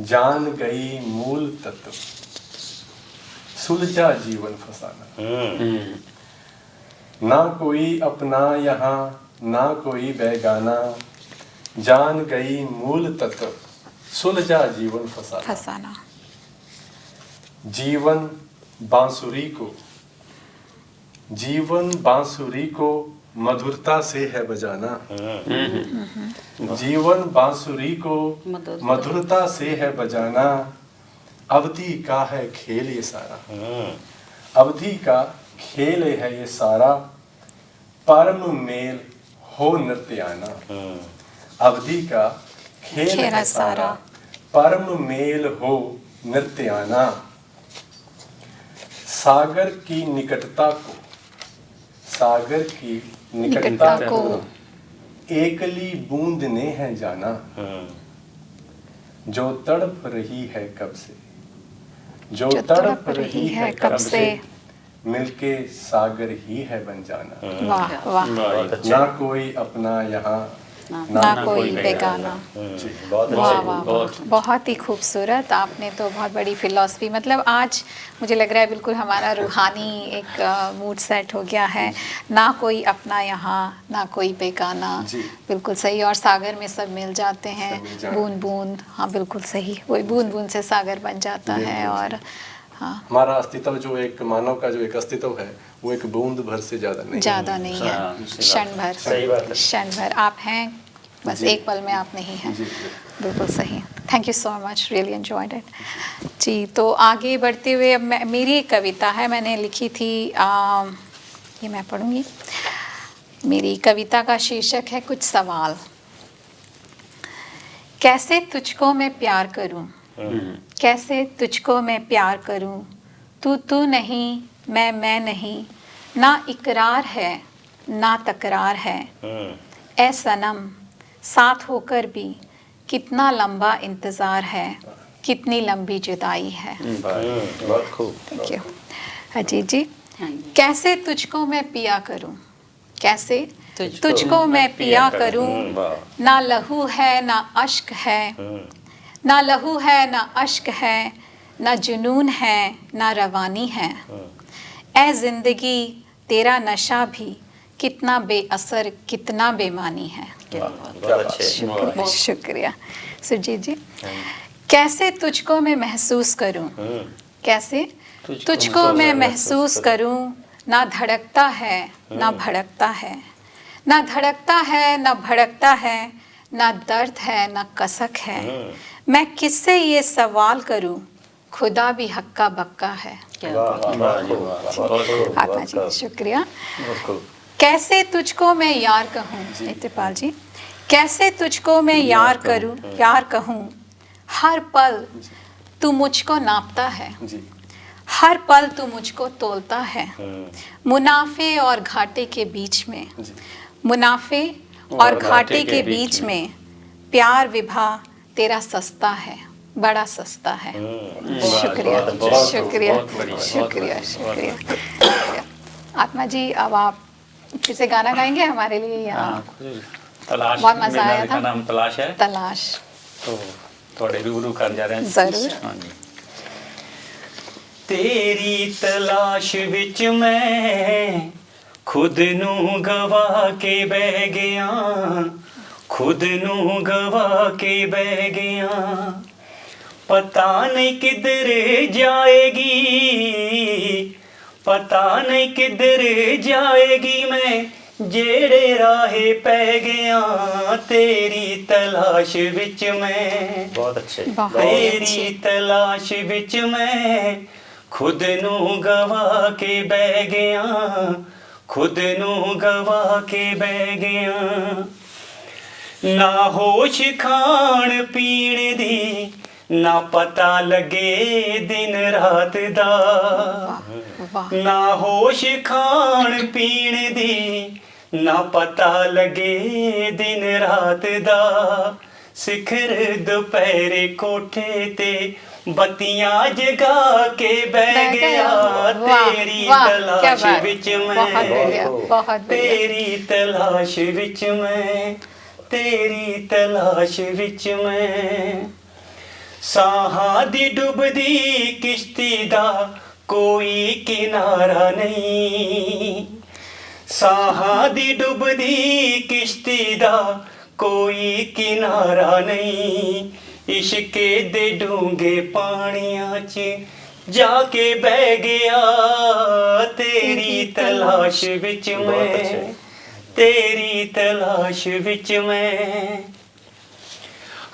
[SPEAKER 4] जान गई मूल तत्व, सुलझा जीवन फसाना। ना कोई अपना यहाँ, ना कोई बेगाना, जान गई मूल तत्व, सुलझा जीवन फसाना।
[SPEAKER 1] फसाना।
[SPEAKER 4] जीवन बांसुरी को, जीवन बांसुरी को मधुरता से है बजाना। जीवन बांसुरी को मधुरता से है बजाना। अवधि का है खेल ये सारा, अवधि का खेल है ये सारा, परम मेल हो नृत्याना। अवधि का खेल है सारा, परम मेल हो नृत्याना। सागर की निकटता को, सागर की निकटता को एकली बूंद ने है जाना, जो तड़प रही है कब से, जो तड़प रही है कब से, मिलके सागर ही है बन जाना।
[SPEAKER 1] वाह वाह,
[SPEAKER 4] ना कोई अपना यहाँ
[SPEAKER 1] ना कोई बेगाना।
[SPEAKER 5] बहुत
[SPEAKER 1] वाह
[SPEAKER 5] अच्छे।
[SPEAKER 1] वाह वाह, बहुत ही खूबसूरत। आपने तो बहुत बड़ी फिलॉसफी, मतलब आज मुझे लग रहा है बिल्कुल हमारा रूहानी एक मूड सेट हो गया है। ना कोई अपना यहाँ, ना कोई बेगाना,
[SPEAKER 4] जी।
[SPEAKER 1] बिल्कुल सही। और सागर में सब मिल जाते हैं,
[SPEAKER 4] सब मिल जाते
[SPEAKER 1] बूंद बूंद। हाँ बिल्कुल सही, वही बूंद बूंद से सागर बन जाता है।
[SPEAKER 4] बिल्कुल
[SPEAKER 1] और हाँ,
[SPEAKER 4] हमारा अस्तित्व जो एक मानव का जो एक अस्तित्व है वो एक बूंद भर से ज्यादा नहीं
[SPEAKER 1] ज़्यादा नहीं है, क्षण भर।
[SPEAKER 5] सही बात है।
[SPEAKER 1] क्षण भर आप हैं, बस एक पल में आप नहीं हैं।
[SPEAKER 4] जी।
[SPEAKER 1] बिल्कुल सही। Thank you so much, really enjoyed it. जी, तो आगे बढ़ते हुए अब मेरी एक कविता है, मैंने लिखी थी, ये मैं पढ़ूंगी। मेरी कविता का शीर्षक है कुछ सवाल। कैसे तुझको मैं प्यार करूं, कैसे तुझको मैं प्यार करूं, तू नहीं, मैं नहीं, ना इकरार है ना तकरार है, ए सनम साथ होकर भी कितना लंबा इंतज़ार है, कितनी लंबी जुदाई है।
[SPEAKER 5] बहुत खूब।
[SPEAKER 1] थैंक यू अजीत जी।
[SPEAKER 2] हाँ जी।
[SPEAKER 1] कैसे तुझको मैं पिया करूं, कैसे तुझको मैं पिया करूं,
[SPEAKER 5] वाह।
[SPEAKER 1] ना लहू है ना अश्क है, ना लहू है ना अश्क है, ना जुनून है ना रवानी है, ए ज़िंदगी तेरा नशा भी कितना बेअसर कितना बेमानी है।
[SPEAKER 5] बहुत अच्छे।
[SPEAKER 1] शुक्रिया शुक्रिया सुरजीत जी। कैसे तुझको मैं महसूस करूं, कैसे तुझको मैं महसूस करूं, ना धड़कता है ना भड़कता है, ना धड़कता है ना भड़कता है, ना दर्द है ना कसक है, मैं किससे ये सवाल करूं, खुदा भी हक्का बक्का है।
[SPEAKER 2] क्या
[SPEAKER 1] आत्मा जी शुक्रिया। कैसे तुझको मैं यार कहूँ, इत्तेफाल जी, कैसे तुझको मैं यार करूँ, यार कहूँ, हर पल तू मुझको नापता है,
[SPEAKER 4] जी।
[SPEAKER 1] हर पल तू मुझको तोलता है, मुनाफे और घाटे के बीच में,
[SPEAKER 4] जी।
[SPEAKER 1] मुनाफे और घाटे के बीच में, प्यार विभा तेरा सस्ता है, बड़ा सस्ता है। शुक्रिया शुक्रिया शुक्रिया शुक्रिया। आत्मा जी, अब आप फिर से गाना गाएंगे हमारे लिए या
[SPEAKER 6] तलाश?
[SPEAKER 1] बहुत मजा आया
[SPEAKER 6] मेरा
[SPEAKER 1] था।
[SPEAKER 6] नाम तलाश है,
[SPEAKER 1] तलाश?
[SPEAKER 6] तो थोड़े रूबरू कर जा रहे हैं।
[SPEAKER 1] जरूर।
[SPEAKER 6] हाँ जी।
[SPEAKER 3] तेरी तलाश विच मैं खुद नू गवा के बह गया, खुद नू गवा के बह गया, पता नहीं किधर जाएगी, पता नहीं किधर जाएगी, मैं जेड़े राहे पै गया, तेरी तलाश विच मैं,
[SPEAKER 5] बहुत अच्छे।
[SPEAKER 1] बहुत
[SPEAKER 3] तेरी
[SPEAKER 1] अच्छी।
[SPEAKER 3] तलाश विच मैं खुद नू गवा के बह गया, खुद नू गवा के बह गया, ना होश खाण पीण दी, ना पता लगे दिन रात दा,
[SPEAKER 1] वाह
[SPEAKER 3] ना होश खाण पीण दी, ना पता लगे दिन रात दा, सिखर दोपहरे कोठे ते बत्तियां जगा के बह गया, तेरी तलाश विच
[SPEAKER 1] बहुत
[SPEAKER 3] मैं,
[SPEAKER 1] बढ़िया बहुत बढ़िया।
[SPEAKER 3] तेरी तलाश विच मैं, तेरी तलाश विच मैं, साहां दी डुबदी किश्ती दा कोई किनारा नहीं, साहां दी डुबदी किश्ती दा कोई किनारा नहीं, इश्के दे डूंगे पानियां च जाके बह गया, तेरी तलाश विच मैं, तेरी तलाश विच मैं,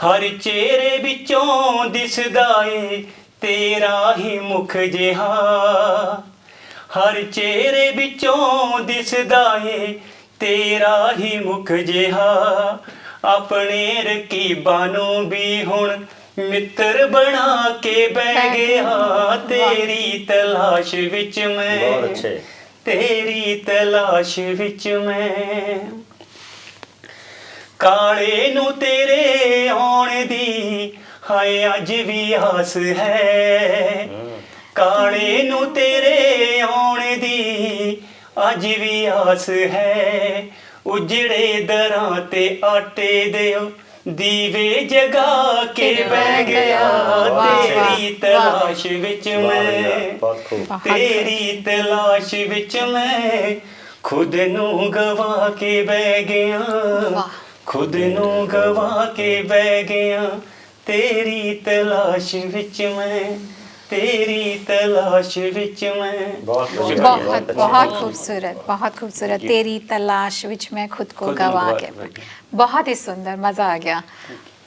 [SPEAKER 3] हर चेहरे विचों दिसदा ए तेरा ही मुख जिहा, हर चेहरे विचों दिसदा ए तेरा ही मुख जिहा, अपने रकीबां नूं भी हुण मित्र बना के बह गया, तेरी तलाश विच
[SPEAKER 5] बहुत
[SPEAKER 3] मैं,
[SPEAKER 5] अच्छे।
[SPEAKER 3] तेरी तलाश विच मैं, ਕਾਲੇ ਨੂੰ ਤੇਰੇ ਆਉਣ ਦੀ ਹਾਏ ਅੱਜ ਵੀ ਆਸ ਹੈ ਕਾਲੇ ਨੂੰ ਤੇਰੇ ਆਉਣ ਦੀ ਅੱਜ ਵੀ ਆਸ ਹੈ ਉਜੜੇ ਦਰਾਂ ਤੇ ਆਟੇ ਦਿਓ ਦੀਵੇ ਜਗਾ ਕੇ ਬਹਿ ਗਿਆ ਤੇਰੀ ਤਲਾਸ਼ ਵਿੱਚ ਮੈਂ
[SPEAKER 5] ਬਹੁਤ ਖੂਬ
[SPEAKER 3] ਤੇਰੀ ਤਲਾਸ਼ ਵਿੱਚ ਮੈਂ ਖੁਦ ਨੂੰ ਗਵਾ ਕੇ ਬਹਿ ਗਿਆ ਖੁਦ ਨੂੰ ਗਵਾ ਕੇ ਬਹਿ ਗਿਆ ਤੇਰੀ ਤਲਾਸ਼ ਵਿੱਚ ਮੈਂ तेरी तलाश विच मैं
[SPEAKER 5] बहुत
[SPEAKER 1] बहुत बहुत खूबसूरत तेरी तलाश विच मैं खुद को गवा के बहुत ही सुंदर मज़ा आ गया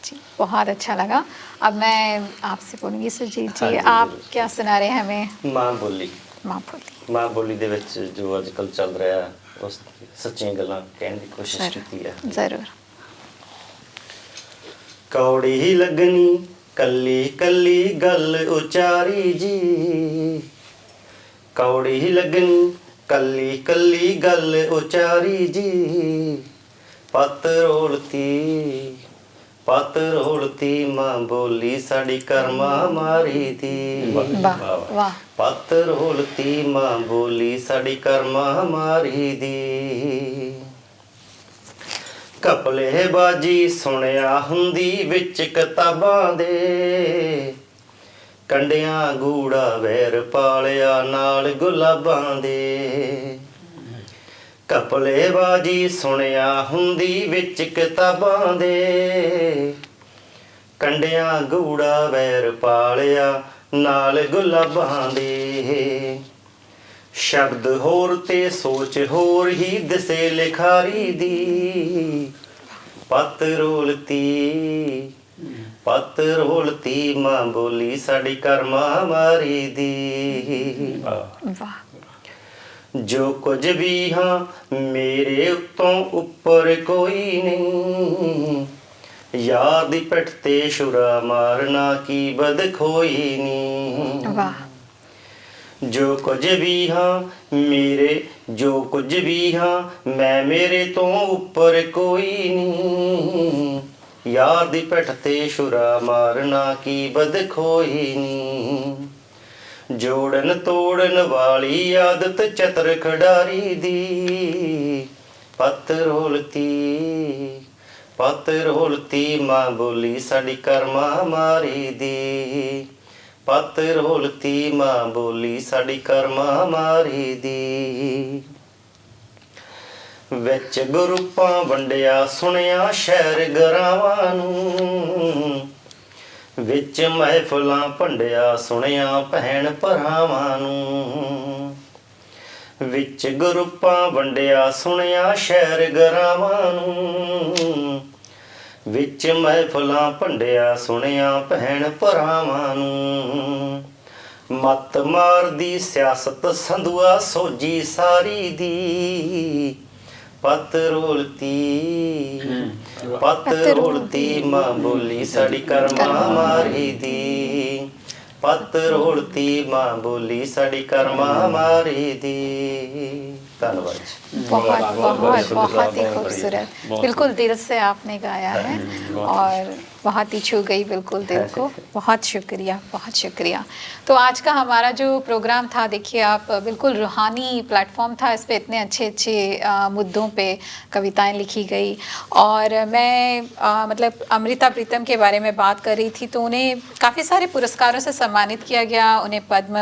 [SPEAKER 1] जी बहुत अच्छा लगा। अब मैं आपसे बोलूँगी सुजीत जी आप क्या सुना रहे हैं हमें
[SPEAKER 5] माँ बोली
[SPEAKER 1] माँ बोली
[SPEAKER 5] ਦੇ ਵਿੱਚ ਜੋ ਅੱਜ ਕੱਲ੍ਹ ਚੱਲ ਰਿਹਾ ਉਸ ਸੱਚੀਆਂ ਗੱਲਾਂ ਕਹਿਣ ਦੀ ਕੋਸ਼ਿਸ਼ ਕੀਤੀ ਹੈ
[SPEAKER 1] ਜ਼ਰੂਰ
[SPEAKER 5] ਕੌੜੀ ਹੀ ਲੱਗਣੀ ਕੱਲੀ ਕੱਲੀ ਗੱਲ ਉਚਾਰੀ ਜੀ ਕੌੜੀ ਹੀ ਲੱਗਣੀ ਕੱਲੀ ਕੱਲੀ ਗੱਲ ਉਚਾਰੀ ਜੀ ਪੱਤ ਰੋਲਤੀ ਮਾਂ ਬੋਲੀ ਸਾਡੀ ਕਰਮਾਂ ਮਾਰੀ ਦੀ
[SPEAKER 1] ਵਾਹ ਵਾਹ
[SPEAKER 5] ਪੱਤ ਰੋਲਤੀ ਮਾਂ ਬੋਲੀ ਸਾਡੀ ਕਰਮਾਂ ਮਾਰੀ ਦੀ ਕਪਲੇ ਬਾਜੀ ਸੁਣਿਆ ਹੁੰਦੀ ਵਿੱਚ ਕਿਤਾਬਾਂ ਦੇ ਕੰਡਿਆਂ ਗੂੜਾ ਵੈਰ ਪਾਲਿਆ ਨਾਲ ਗੁਲਾਬਾਂ ਦੇ ਕਪਲੇ ਬਾਜੀ ਸੁਣਿਆ ਹੁੰਦੀ ਵਿੱਚ ਕਿਤਾਬਾਂ ਦੇ ਕੰਡਿਆਂ ਗੂੜਾ ਵੈਰ ਪਾਲਿਆ ਨਾਲ ਗੁਲਾਬਾਂ ਦੇ ਸ਼ਬਦ ਹੋਰ ਤੇ ਸੋਚ ਹੋਰ ਹੀ ਦਿਸੇ ਲਿਖਾਰੀ ਦੀ ਪੱਤ ਰੋਲਤੀ ਮਾਂ ਬੋਲੀ ਸਾਡੀ ਕਰਮਾਂ ਮਾਰੀ ਦੀ
[SPEAKER 1] ਵਾਹ
[SPEAKER 5] ਜੋ ਕੁਝ ਵੀ ਹਾਂ ਮੇਰੇ ਉੱਤੋਂ ਉੱਪਰ ਕੋਈ ਨਹੀਂ ਯਾਰ ਦੀ ਪਿੱਠ ਤੇ ਛੁਰਾ ਮਾਰਨਾ ਕੀ ਬਦ ਖੋਈ ਨਹੀਂ
[SPEAKER 1] ਵਾਹ
[SPEAKER 5] ਜੋ ਕੁਝ ਵੀ ਹਾਂ ਮੈਂ ਮੇਰੇ ਤੋਂ ਉੱਪਰ ਕੋਈ ਨਹੀਂ ਯਾਰ ਦੀ ਪਿੱਠ ਤੇ ਛੁਰਾ ਮਾਰਨਾ ਕੀ ਬਦ ਖੋਈ ਨਹੀਂ ਜੋੜਨ ਤੋੜਨ ਵਾਲੀ ਆਦਤ ਚਤਰ ਖਿਡਾਰੀ ਦੀ ਪੱਤ ਰੋਲਤੀ ਮਾਂ ਬੋਲੀ ਸਾਡੀ ਕਰਮਾਂ ਮਾਰੀ ਦੀ ਪੱਤ ਰੋਲਤੀ ਮਾਂ ਬੋਲੀ ਸਾਡੀ ਕਰਮਾਂ ਮਾਰੀ ਦੀ ਵਿੱਚ ਗਰੁੱਪਾਂ ਵੰਡਿਆ ਸੁਣਿਆ ਸ਼ਹਿਰ ਗਰਾਵਾਂ ਨੂੰ ਵਿੱਚ ਮਹਿਫਲਾਂ ਭੰਡਿਆ ਸੁਣਿਆ ਭੈਣ ਭਰਾਵਾਂ ਨੂੰ ਵਿੱਚ ਗਰੁੱਪਾਂ ਵੰਡਿਆ ਸੁਣਿਆ ਸ਼ਹਿਰ ਗਰਾਵਾਂ ਨੂੰ ਵਿੱਚ ਮਹਿਫਲਾਂ ਭੰਡਿਆ ਸੁਣਿਆ ਭੈਣ ਭਰਾਵਾਂ ਨੂੰ ਮੱਤ ਮਾਰਦੀ ਸਿਆਸਤ ਸੰਧੂਆ ਸੋਜੀ ਸਾਰੀ ਦੀ ਪੱਤ ਰੋਲਤੀ ਮਾਂ ਬੋਲੀ ਸਾਡੀ ਕਰਮਾਂ ਮਾਰੀ ਦੀ ਪੱਤ ਰੋਲਤੀ ਮਾਂ ਬੋਲੀ ਸਾਡੀ ਕਰਮਾਂ ਮਾਰੀ ਦੀ ਧੰਨਵਾਦ
[SPEAKER 1] बहुत ही खूबसूरत बिल्कुल दिल से आपने गाया है और बहुत ही छू गई बिल्कुल दिल को बहुत शुक्रिया। तो आज का हमारा जो प्रोग्राम था देखिए आप बिल्कुल रूहानी प्लेटफॉर्म था इस पे इतने अच्छे मुद्दों पे कविताएं लिखी गई और मैं मतलब अमृता प्रीतम के बारे में बात कर रही थी तो उन्हें काफ़ी सारे पुरस्कारों से सम्मानित किया गया उन्हें पद्म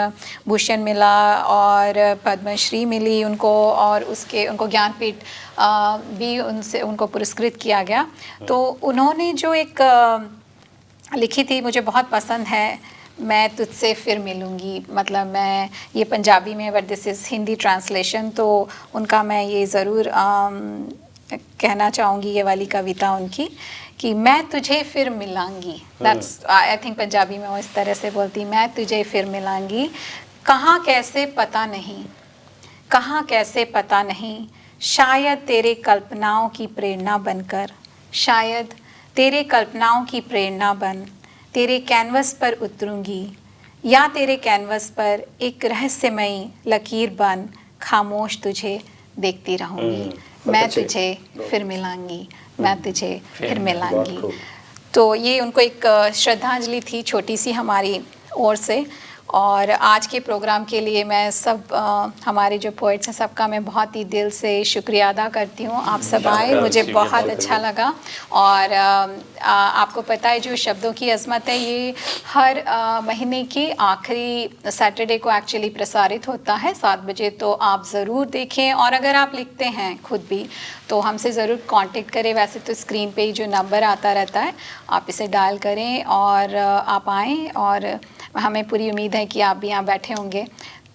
[SPEAKER 1] भूषण मिला और पद्मश्री मिली उनको और उनको ज्ञानपीठ भी उनको पुरस्कृत किया गया। तो उन्होंने जो एक लिखी थी मुझे बहुत पसंद है मैं तुझसे फिर मिलूँगी मतलब मैं ये पंजाबी में but this is Hindi translation तो उनका मैं ये ज़रूर कहना चाहूँगी ये वाली कविता उनकी कि मैं तुझे फिर मिलांगी दैट्स आई थिंक पंजाबी में वो इस तरह से बोलती मैं तुझे फिर मिलांगी कहाँ कैसे पता नहीं शायद तेरे कल्पनाओं की प्रेरणा बनकर शायद तेरे कल्पनाओं की प्रेरणा बन तेरे कैनवस पर उतरूंगी या तेरे कैनवस पर एक रहस्यमयी लकीर बन खामोश तुझे देखती रहूंगी। मैं
[SPEAKER 5] अच्छे।
[SPEAKER 1] तुझे फिर मिलांगी, मैं तुझे फिर मिलांगी।
[SPEAKER 5] बहुत खूब।
[SPEAKER 1] तो ये उनको एक श्रद्धांजलि थी छोटी सी हमारी ओर से। और आज के प्रोग्राम के लिए मैं सब हमारे जो पोइट्स हैं सबका मैं बहुत ही दिल से शुक्रिया अदा करती हूँ। आप सब आए, मुझे बहुत अच्छा लगा। और आपको पता है जो शब्दों की अज़मत है ये हर महीने के आखिरी सैटरडे को एक्चुअली प्रसारित होता है 7 बजे। तो आप ज़रूर देखें, और अगर आप लिखते हैं खुद भी तो हमसे ज़रूर कांटेक्ट करें। वैसे तो स्क्रीन पे ही जो नंबर आता रहता है आप इसे डायल करें और आप आएँ। और हमें पूरी उम्मीद है कि आप भी यहाँ बैठे होंगे।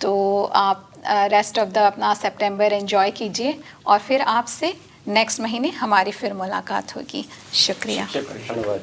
[SPEAKER 1] तो आप रेस्ट ऑफ द अपना सितंबर एंजॉय कीजिए और फिर आपसे नेक्स्ट महीने हमारी फिर मुलाकात होगी। शुक्रिया।
[SPEAKER 5] धन्यवाद।